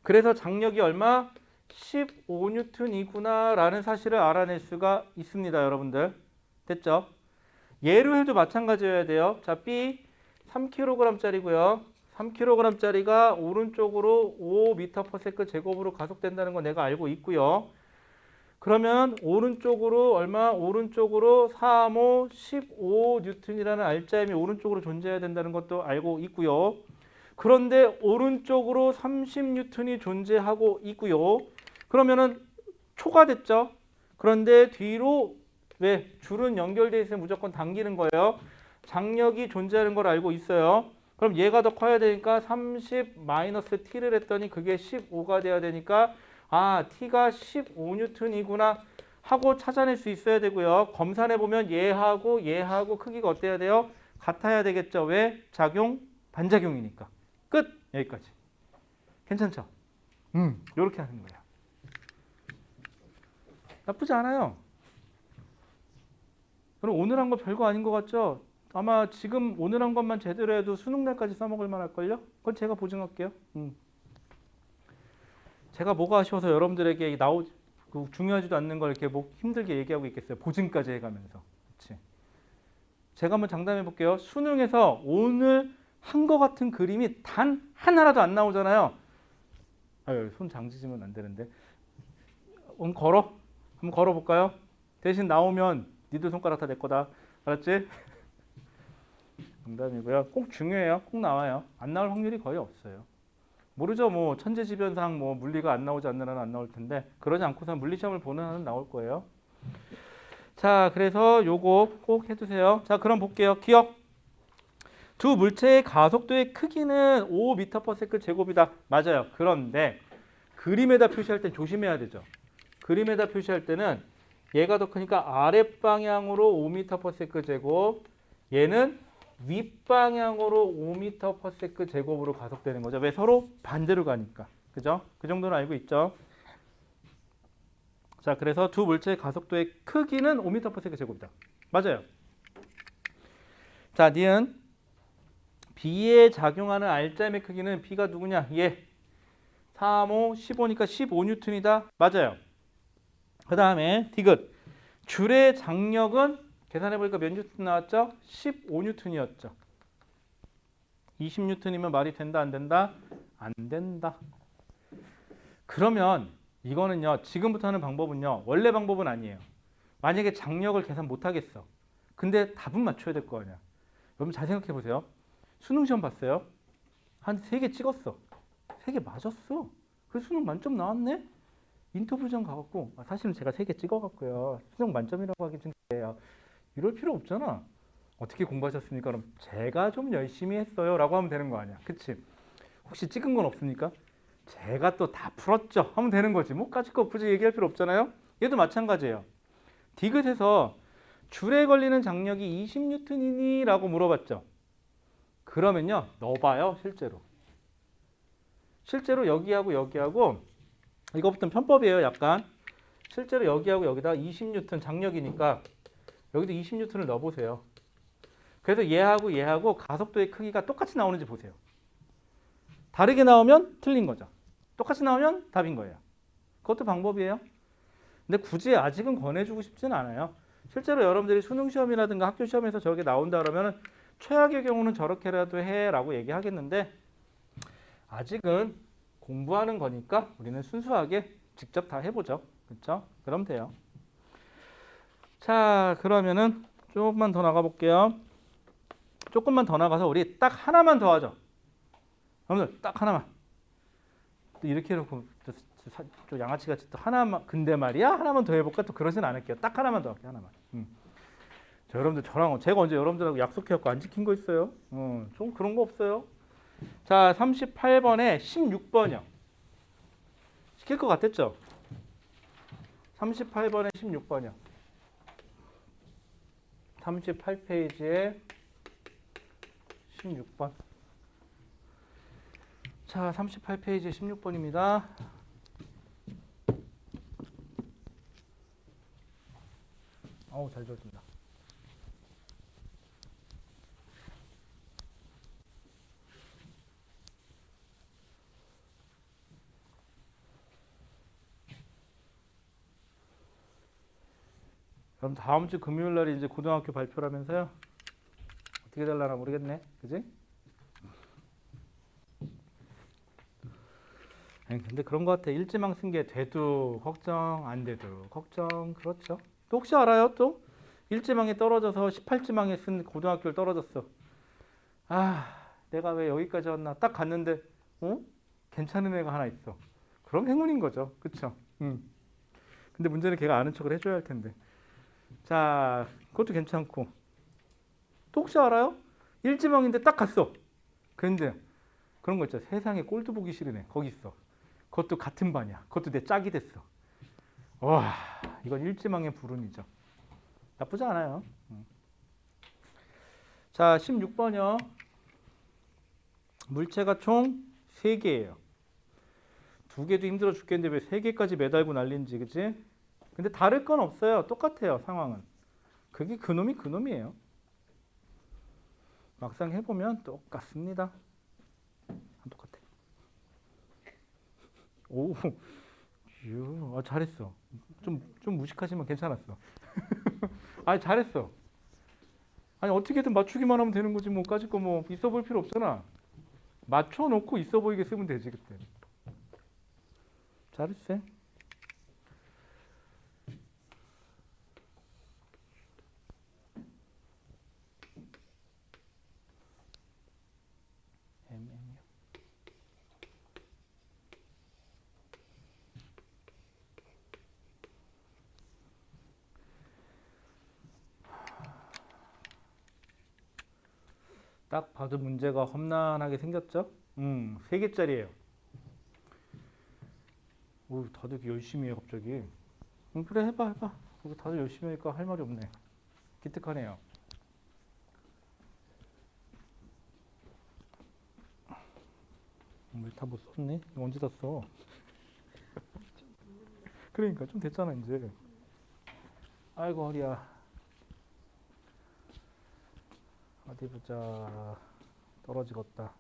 그래서 장력이 얼마? 15N이구나 라는 사실을 알아낼 수가 있습니다. 여러분들 됐죠? 얘로 해도 마찬가지여야 돼요. 자 B 3kg짜리고요. 3kg짜리가 오른쪽으로 5m/s 제곱으로 가속된다는 건 내가 알고 있고요. 그러면 오른쪽으로 얼마? 오른쪽으로 3, 5, 15N이라는 알짜임이 오른쪽으로 존재해야 된다는 것도 알고 있고요. 그런데 오른쪽으로 30N이 존재하고 있고요. 그러면은 초가 됐죠. 그런데 뒤로 왜? 줄은 연결되어 있으면 무조건 당기는 거예요. 장력이 존재하는 걸 알고 있어요. 그럼 얘가 더 커야 되니까 30-t를 했더니 그게 15가 돼야 되니까 아 t가 15N이구나 하고 찾아낼 수 있어야 되고요. 검산해 보면 얘하고 크기가 어때야 돼요? 같아야 되겠죠. 왜? 작용, 반작용이니까. 끝! 여기까지. 괜찮죠? 이렇게 하는 거야. 나쁘지 않아요. 그럼 오늘 한 거 별거 아닌 것 같죠? 아마 지금 오늘 한 것만 제대로 해도 수능 날까지 써먹을 만할걸요? 그건 제가 보증할게요. 제가 뭐가 아쉬워서 여러분들에게 중요하지도 않는 걸 이렇게 뭐 힘들게 얘기하고 있겠어요. 보증까지 해가면서. 그치? 제가 한번 장담해 볼게요. 수능에서 오늘 한 거 같은 그림이 단 하나라도 안 나오잖아요. 아유, 손 장지지면 안 되는데. 오늘 한번 걸어볼까요? 대신 나오면 니들 손가락 다 내 거다. 알았지? 농담이고요. 꼭 중요해요. 꼭 나와요. 안 나올 확률이 거의 없어요. 모르죠. 뭐 천재지변상 뭐 물리가 안 나오지 않는 한은 안 나올 텐데 그러지 않고서 물리시험을 보는 한은 나올 거예요. 자, 그래서 요거 꼭 해두세요. 자, 그럼 볼게요. 기억. 두 물체의 가속도의 크기는 5m/s 제곱이다. 맞아요. 그런데 그림에다 표시할 때 조심해야 되죠. 그림에다 표시할 때는 얘가 더 크니까 아랫방향으로 5m/s 제곱, 얘는 윗방향으로 5m/s 제곱으로 가속되는 거죠. 왜? 서로 반대로 가니까. 그죠? 그 정도는 알고 있죠. 자, 그래서 두 물체의 가속도의 크기는 5m/s 제곱이다. 맞아요. 자, 니은 B에 작용하는 알짜임의 크기는 B가 누구냐? 얘. 3, 5, 15니까 15N이다. 맞아요. 그 다음에 디귿. 줄의 장력은 계산해보니까 몇 뉴턴 나왔죠? 15N이었죠. 20N이면 말이 된다, 안 된다? 안 된다. 그러면 이거는요, 지금부터 하는 방법은요, 원래 방법은 아니에요. 만약에 장력을 계산 못하겠어. 근데 답은 맞춰야 될 거 아니야. 여러분 잘 생각해 보세요. 수능 시험 봤어요? 한 3개 찍었어. 3개 맞았어. 그래서 수능 만점 나왔네? 인터뷰장 가갖고, 사실은 제가 3개 찍어갖고요. 수능 만점이라고 하기 좀 그래요. 이럴 필요 없잖아. 어떻게 공부하셨습니까? 그럼 제가 좀 열심히 했어요. 라고 하면 되는 거 아니야. 그치? 혹시 찍은 건 없습니까? 제가 또 다 풀었죠. 하면 되는 거지. 뭐 까짓 거 굳이 얘기할 필요 없잖아요. 얘도 마찬가지예요. 디귿에서 줄에 걸리는 장력이 20N이니? 라고 물어봤죠. 그러면요. 넣어봐요. 실제로 여기하고 여기하고 이거부터 편법이에요. 약간. 실제로 여기하고 여기다 20N 장력이니까 여기도 20N을 넣어보세요. 그래서 얘하고 가속도의 크기가 똑같이 나오는지 보세요. 다르게 나오면 틀린 거죠. 똑같이 나오면 답인 거예요. 그것도 방법이에요. 근데 굳이 아직은 권해주고 싶진 않아요. 실제로 여러분들이 수능 시험이라든가 학교 시험에서 저게 나온다 그러면 최악의 경우는 저렇게라도 해라고 얘기하겠는데 아직은 공부하는 거니까 우리는 순수하게 직접 다 해보죠. 그렇죠? 그럼 돼요. 자, 그러면은 조금만 더 나가 볼게요. 조금만 더 나가서 우리 딱 하나만 더 하죠. 여러분들 딱 하나만. 또 이렇게 해놓고 좀 양아치같이 또 하나만, 근데 말이야 하나만 더 해볼까? 또 그러진 않을게요. 딱 하나만 더 할게요. 하나만. 자, 여러분들 저랑 제가 언제 여러분들하고 약속해갖고 안 지킨 거 있어요? 좀 그런 거 없어요? 자, 38번에 16번이요. 시킬 것 같았죠? 38번에 16번이요. 38페이지에 16번. 자, 38페이지 16번입니다. 어우, 잘 지워진다. 그럼 다음 주 금요일 날이 이제 고등학교 발표라면서요? 어떻게 될라나 모르겠네. 그지? 아니, 근데 그런 것 같아. 일지망 쓴 게 돼도 걱정, 안 돼도 걱정. 그렇죠. 또 혹시 알아요? 또 일지망에 떨어져서 18지망에 쓴 고등학교를 떨어졌어. 아, 내가 왜 여기까지 왔나? 딱 갔는데, 괜찮은 애가 하나 있어. 그럼 행운인 거죠. 그쵸? 근데 문제는 걔가 아는 척을 해줘야 할 텐데. 자, 그것도 괜찮고. 또 혹시 알아요? 일지망인데 딱 갔어. 그런데 그런 거 있죠. 세상에 꼴도 보기 싫으네. 거기 있어. 그것도 같은 반이야. 그것도 내 짝이 됐어. 와, 이건 일지망의 불운이죠. 나쁘지 않아요. 자, 16번이요. 물체가 총 3개예요. 2개도 힘들어 죽겠는데 왜 3개까지 매달고 난린지, 그치? 근데 다를 건 없어요. 똑같아요, 상황은. 그게 그놈이 그놈이에요. 막상 해보면 똑같습니다. 똑같아. 오, 잘했어. 좀 무식하지만 괜찮았어. 아니, 잘했어. 아니, 어떻게든 맞추기만 하면 되는 거지, 뭐, 까짓 거 뭐, 있어 볼 필요 없잖아. 맞춰놓고 있어 보이게 쓰면 되지, 그때. 잘했어. 딱 봐도 문제가 험난하게 생겼죠? 3개짜리예요. 오, 다들 열심히 해, 갑자기. 그래, 해봐. 다들 열심히 하니까 할 말이 없네. 기특하네요. 왜 다 못 썼니? 이거 언제 다 써? 그러니까 좀 됐잖아, 이제. 아이고, 허리야. 어디 보자. 떨어지겠다.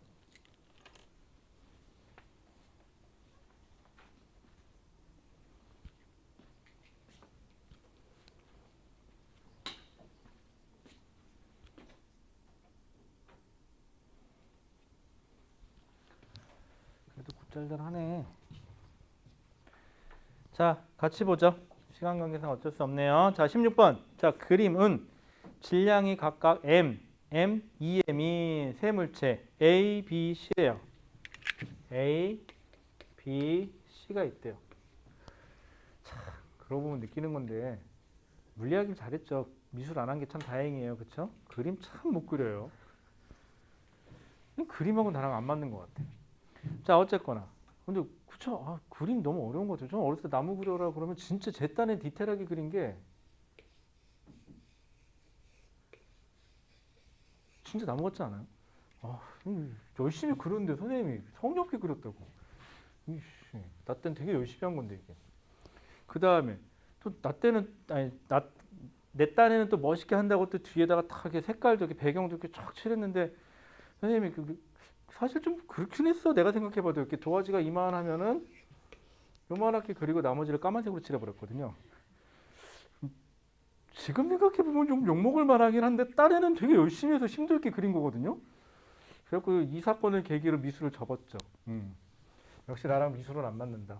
그래도 굿잘잘 하네. 자, 같이 보죠. 시간 관계상 어쩔 수 없네요. 자, 16번. 자, 그림은 질량이 각각 M, EM이 세 물체 A, B, C예요. A, B, C가 있대요. 참, 그러고 보면 느끼는 건데 물리하길 잘했죠. 미술 안 한 게 참 다행이에요. 그쵸? 그림 참 못 그려요. 그림하고 나랑 안 맞는 것 같아. 자, 어쨌거나. 근데 그쵸? 아, 그림 너무 어려운 것 같아요. 저는 어렸을 때 나무 그려라 그러면 진짜 제 딴에 디테일하게 그린 게 진짜 나무 같지 않아요? 아, 열심히 그렸는데 선생님이 성의 없게 그렸다고. 이씨, 나 때는 되게 열심히 한 건데 이게. 그 다음에 또 나 때는 아니 내 딴에는 또 멋있게 한다고 또 뒤에다가 딱 이렇게 색깔도 이렇게 배경도 이렇게 쫙 칠했는데 선생님이 사실 좀 그렇긴 했어. 내가 생각해봐도 이렇게 도화지가 이만하면은 요만하게 그리고 나머지를 까만색으로 칠해버렸거든요. 지금 생각해보면 좀 욕먹을 만하긴 한데 딴에는 되게 열심히 해서 힘들게 그린 거거든요. 그래서 이 사건을 계기로 미술을 접었죠. 역시 나랑 미술은 안 맞는다.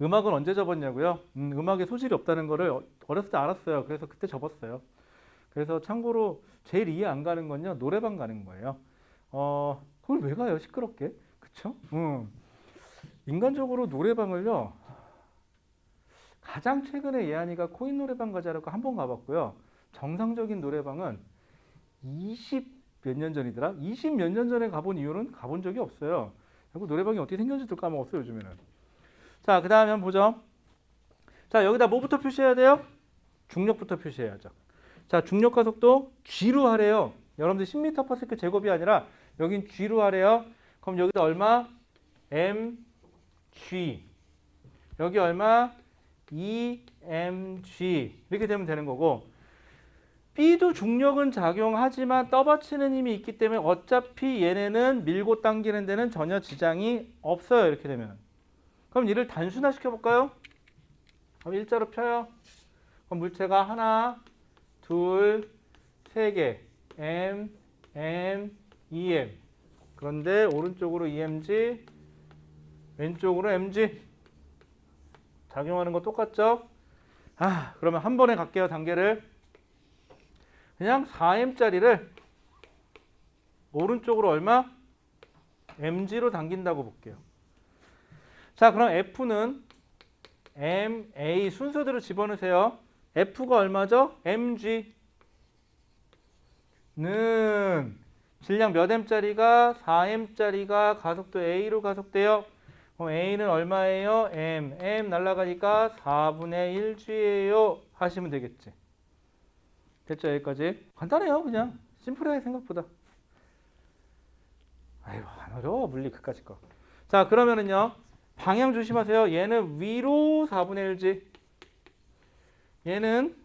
음악은 언제 접었냐고요? 음악에 소질이 없다는 거를 어렸을 때 알았어요. 그래서 그때 접었어요. 그래서 참고로 제일 이해 안 가는 건요. 노래방 가는 거예요. 그걸 왜 가요? 시끄럽게. 그쵸? 인간적으로 노래방을요. 가장 최근에 예한이가 코인 노래방 가자라고 한 번 가봤고요. 정상적인 노래방은 20 몇 년 전이더라? 20 몇 년 전에 가본 이유는 가본 적이 없어요. 그리고 노래방이 어떻게 생겼는지도 까먹었어요, 요즘에는. 자, 그 다음에 한번 보죠. 자, 여기다 뭐부터 표시해야 돼요? 중력부터 표시해야죠. 자, 중력 가속도 G로 하래요. 여러분들 10m/s 제곱이 아니라 여긴 G로 하래요. 그럼 여기다 얼마? mg. 여기 얼마? emg. 이렇게 되면 되는 거고 B도 중력은 작용하지만 떠받치는 힘이 있기 때문에 어차피 얘네는 밀고 당기는 데는 전혀 지장이 없어요. 이렇게 되면. 그럼 이를 단순화 시켜볼까요? 그럼 일자로 펴요. 그럼 물체가 하나, 둘, 세 개. M, EM. 그런데 오른쪽으로 EMG, 왼쪽으로 MG. 작용하는 거 똑같죠? 그러면 한 번에 갈게요. 단계를. 그냥 4M짜리를 오른쪽으로 얼마? MG로 당긴다고 볼게요. 자, 그럼 F는 MA 순서대로 집어넣으세요. F가 얼마죠? MG는 질량 몇 M짜리가? 4M짜리가 가속도 A로 가속돼요. 그럼 A는 얼마예요? M 날라가니까 4분의 1G예요. 하시면 되겠지. 됐죠? 여기까지. 간단해요. 그냥. 심플해 생각보다. 아이고 안 어려워. 물리 그까짓 거. 자, 그러면은요. 방향 조심하세요. 얘는 위로 4분의 1G. 얘는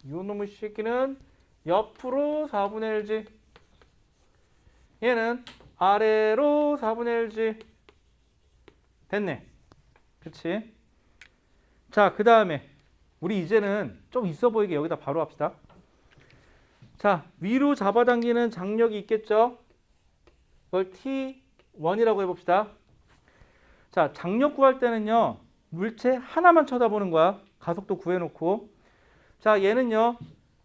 요놈의 새끼는 옆으로 4분의 1G. 얘는 아래로 4분의 1G. 됐네. 그치? 자, 그 다음에 우리 이제는 좀 있어 보이게 여기다 바로 합시다. 자, 위로 잡아당기는 장력이 있겠죠? 그걸 T1이라고 해봅시다. 자, 장력 구할 때는요. 물체 하나만 쳐다보는 거야. 가속도 구해놓고. 자, 얘는요.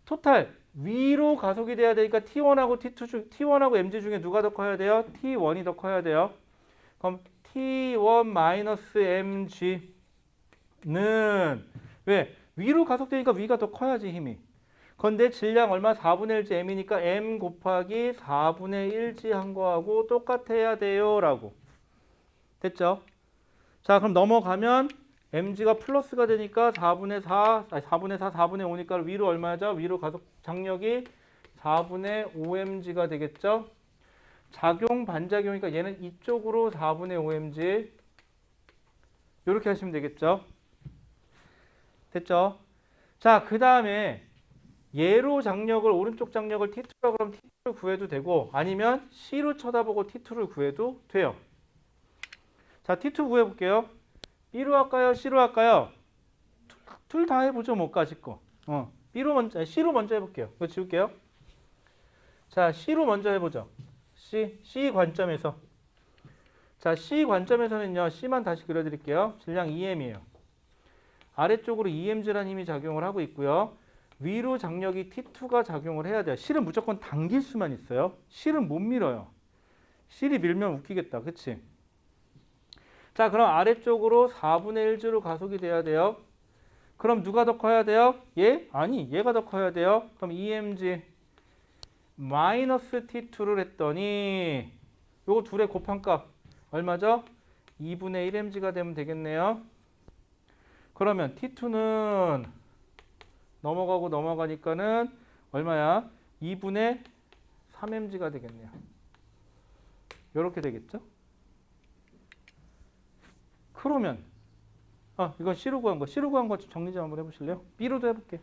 토탈 위로 가속이 돼야 되니까 T1하고 T1하고 MG 중에 누가 더 커야 돼요? T1이 더 커야 돼요. 그럼 T1-MG는 왜? 위로 가속되니까 위가 더 커야지 힘이. 근데 질량 얼마? 4분의 1G M이니까 M 곱하기 4분의 1G 한 거하고 똑같아야 돼요. 라고. 됐죠? 자, 그럼 넘어가면 mg가 플러스가 되니까 4분의 4, 4분의 5니까 위로 얼마죠? 위로 가속 장력이 4분의 5mg가 되겠죠? 작용, 반작용이니까 얘는 이쪽으로 4분의 5mg 이렇게 하시면 되겠죠? 됐죠? 자, 그 다음에 얘로 장력을 오른쪽 장력을 T2라고 그러면 T2를 구해도 되고 아니면 C로 쳐다보고 T2를 구해도 돼요. 자, T2 구해볼게요. B로 할까요? C로 할까요? 둘 다 해보죠. 뭐까지 거. C로 먼저 해볼게요. 이거 지울게요. 자, C로 먼저 해보죠. C 관점에서. 자, C 관점에서는요. C만 다시 그려드릴게요. 질량 EM이에요. 아래쪽으로 EMG라는 힘이 작용을 하고 있고요. 위로 장력이 T2가 작용을 해야 돼요. 실은 무조건 당길 수만 있어요. 실은 못 밀어요. 실이 밀면 웃기겠다. 그치? 자, 그럼 아래쪽으로 4분의 1주로 가속이 돼야 돼요. 그럼 누가 더 커야 돼요? 얘? 아니, 얘가 더 커야 돼요. 그럼 EMG 마이너스 T2를 했더니 요거 둘의 곱한값 얼마죠? 2분의 1mg가 되면 되겠네요. 그러면 T2는 넘어가고 넘어가니까는 얼마야? 2분의 3mg가 되겠네요. 요렇게 되겠죠? 그러면 이건 C로 구한 거. C로 구한 거 정리 좀 한번 해보실래요? B로도 해볼게.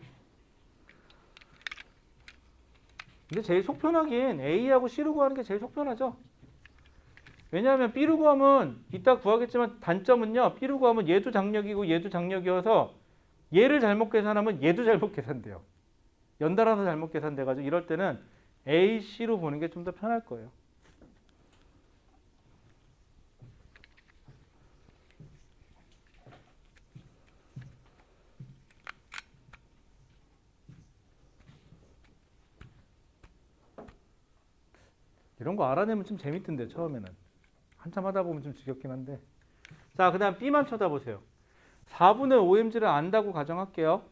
근데 제일 속 편하긴 A하고 C로 구하는 게 제일 속 편하죠. 왜냐하면 B로 구하면 이따 구하겠지만 단점은요. B로 구하면 얘도 장력이고 얘도 장력이어서 얘를 잘못 계산하면 얘도 잘못 계산돼요. 연달아서 잘못 계산돼가지고 이럴 때는 A, C로 보는 게 좀 더 편할 거예요. 이런 거 알아내면 좀 재밌던데 처음에는. 한참 하다 보면 좀 지겹긴 한데. 자, 그 다음 B만 쳐다보세요. 4분의 5mg를 안다고 가정할게요.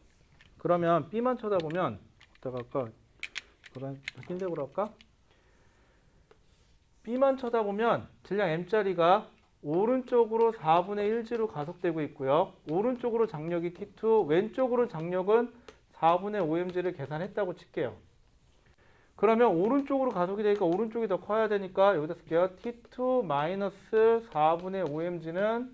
그러면 B만 쳐다보면 어디다가 할까? 그런 흰색으로 할까? B만 쳐다보면 질량 M짜리가 오른쪽으로 4분의 1g로 가속되고 있고요. 오른쪽으로 장력이 T2, 왼쪽으로 장력은 4분의 5mg를 계산했다고 칠게요. 그러면 오른쪽으로 가속이 되니까 오른쪽이 더 커야 되니까 여기다 쓸게요. T2 마이너스 4분의 5mg는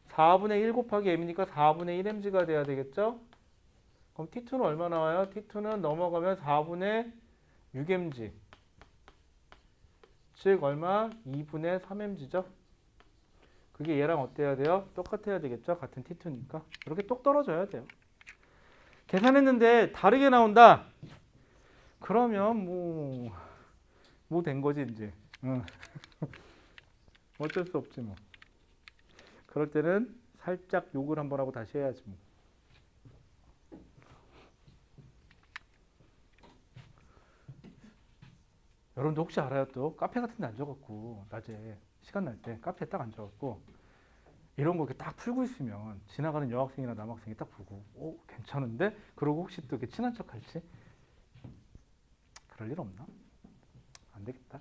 4분의 1 곱하기 m이니까 4분의 1mg가 돼야 되겠죠? 그럼 T2는 얼마 나와요? T2는 넘어가면 4분의 6mg. 즉 얼마? 2분의 3mg죠? 그게 얘랑 어때야 돼요? 똑같아야 되겠죠? 같은 T2니까. 이렇게 똑 떨어져야 돼요. 계산했는데 다르게 나온다. 그러면 뭐 된 거지 이제. 어쩔 수 없지 뭐. 그럴 때는 살짝 욕을 한번 하고 다시 해야지 뭐. 여러분도 혹시 알아요? 또 카페 같은 데 앉아갖고 낮에 시간 날 때 카페에 딱 앉아갖고 이런 거 이렇게 딱 풀고 있으면 지나가는 여학생이나 남학생이 딱 보고 괜찮은데? 그러고 혹시 또 이렇게 친한 척 할지? 그럴 일 없나? 안 되겠다.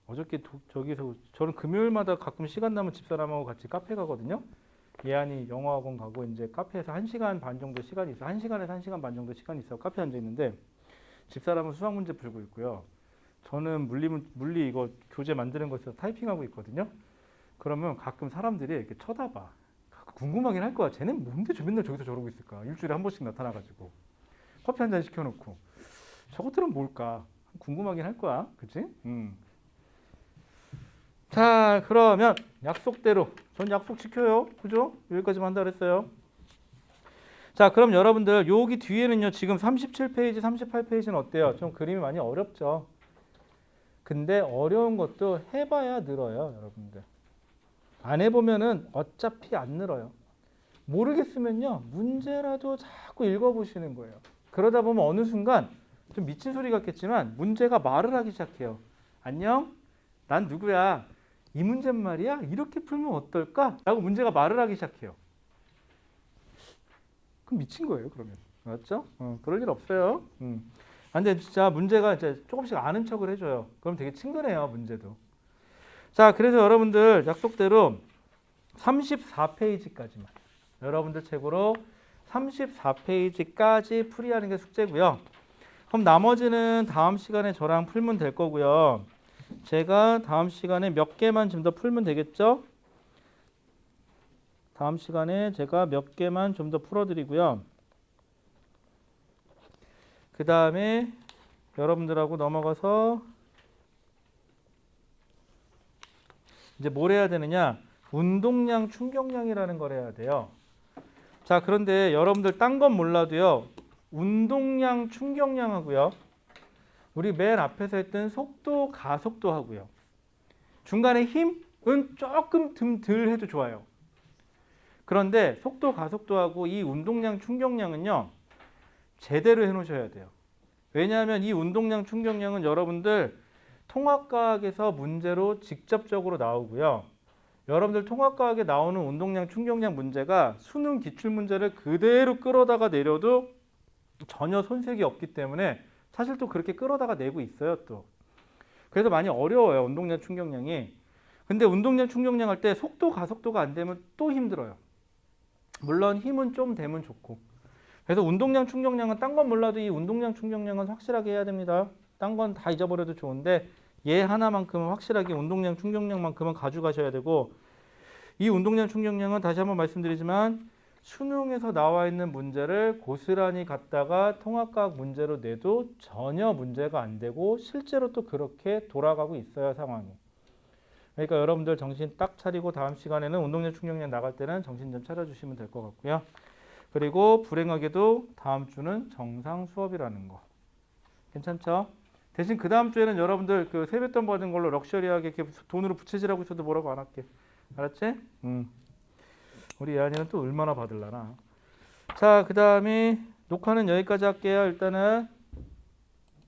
어저께 저기서 저는 금요일마다 가끔 시간 나면 집사람하고 같이 카페 가거든요. 예안이 영어학원 가고 이제 카페에서 1시간 반 정도 시간이 있어. 1시간에서 1시간 반 정도 시간이 있어. 카페에 앉아 있는데 집사람은 수학 문제 풀고 있고요. 저는 물리 이거 교재 만드는 거 있어서 타이핑하고 있거든요. 그러면 가끔 사람들이 이렇게 쳐다봐. 궁금하긴 할 거야. 쟤는 뭔데 맨날 저기서 저러고 있을까? 일주일에 한 번씩 나타나가지고 커피 한 잔 시켜놓고 저것들은 뭘까? 궁금하긴 할 거야. 그치? 자, 그러면 약속대로 전 약속 지켜요. 그죠? 여기까지만 한다 그랬어요. 자, 그럼 여러분들 여기 뒤에는요. 지금 37페이지, 38페이지는 어때요? 좀 그림이 많이 어렵죠? 근데 어려운 것도 해봐야 늘어요. 여러분들. 안 해보면은 어차피 안 늘어요. 모르겠으면요. 문제라도 자꾸 읽어보시는 거예요. 그러다 보면 어느 순간 좀 미친 소리 같겠지만 문제가 말을 하기 시작해요. 안녕? 난 누구야? 이 문제는 말이야? 이렇게 풀면 어떨까? 라고 문제가 말을 하기 시작해요. 그럼 미친 거예요, 그러면. 맞죠? 그럴 일 없어요. 근데 진짜 문제가 이제 조금씩 아는 척을 해줘요. 그럼 되게 친근해요, 문제도. 자, 그래서 여러분들 약속대로 34페이지까지만. 여러분들 책으로 34페이지까지 풀이하는 게 숙제고요. 그럼 나머지는 다음 시간에 저랑 풀면 될 거고요. 제가 다음 시간에 몇 개만 좀 더 풀면 되겠죠? 다음 시간에 제가 몇 개만 좀 더 풀어드리고요. 그 다음에 여러분들하고 넘어가서 이제 뭘 해야 되느냐? 운동량, 충격량이라는 걸 해야 돼요. 자, 그런데 여러분들 딴 건 몰라도요. 운동량, 충격량하고요. 우리 맨 앞에서 했던 속도, 가속도 하고요. 중간에 힘은 조금 덜 해도 좋아요. 그런데 속도, 가속도하고 이 운동량, 충격량은요. 제대로 해놓으셔야 돼요. 왜냐하면 이 운동량, 충격량은 여러분들 통합과학에서 문제로 직접적으로 나오고요. 여러분들 통합과학에 나오는 운동량, 충격량 문제가 수능 기출문제를 그대로 끌어다가 내려도 전혀 손색이 없기 때문에 사실 또 그렇게 끌어다가 내고 있어요 또. 그래서 많이 어려워요 운동량, 충격량이. 근데 운동량, 충격량 할 때 속도, 가속도가 안 되면 또 힘들어요. 물론 힘은 좀 되면 좋고. 그래서 운동량, 충격량은 딴 건 몰라도 이 운동량, 충격량은 확실하게 해야 됩니다. 딴 건 다 잊어버려도 좋은데 얘 하나만큼은 확실하게 운동량, 충격량만큼은 가져가셔야 되고, 이 운동량, 충격량은 다시 한번 말씀드리지만 수능에서 나와 있는 문제를 고스란히 갖다가 통합과학 문제로 내도 전혀 문제가 안 되고 실제로 또 그렇게 돌아가고 있어요 상황이. 그러니까 여러분들 정신 딱 차리고 다음 시간에는 운동량, 충격량 나갈 때는 정신 좀 차려주시면 될 것 같고요. 그리고 불행하게도 다음 주는 정상 수업이라는 거. 괜찮죠? 대신 그 다음 주에는 여러분들 그 세뱃돈 받은 걸로 럭셔리하게 이렇게 돈으로 부채질하고 있어도 뭐라고 안 할게. 알았지? 우리 예안이는 또 얼마나 받을라나. 자, 그 다음에 녹화는 여기까지 할게요. 일단은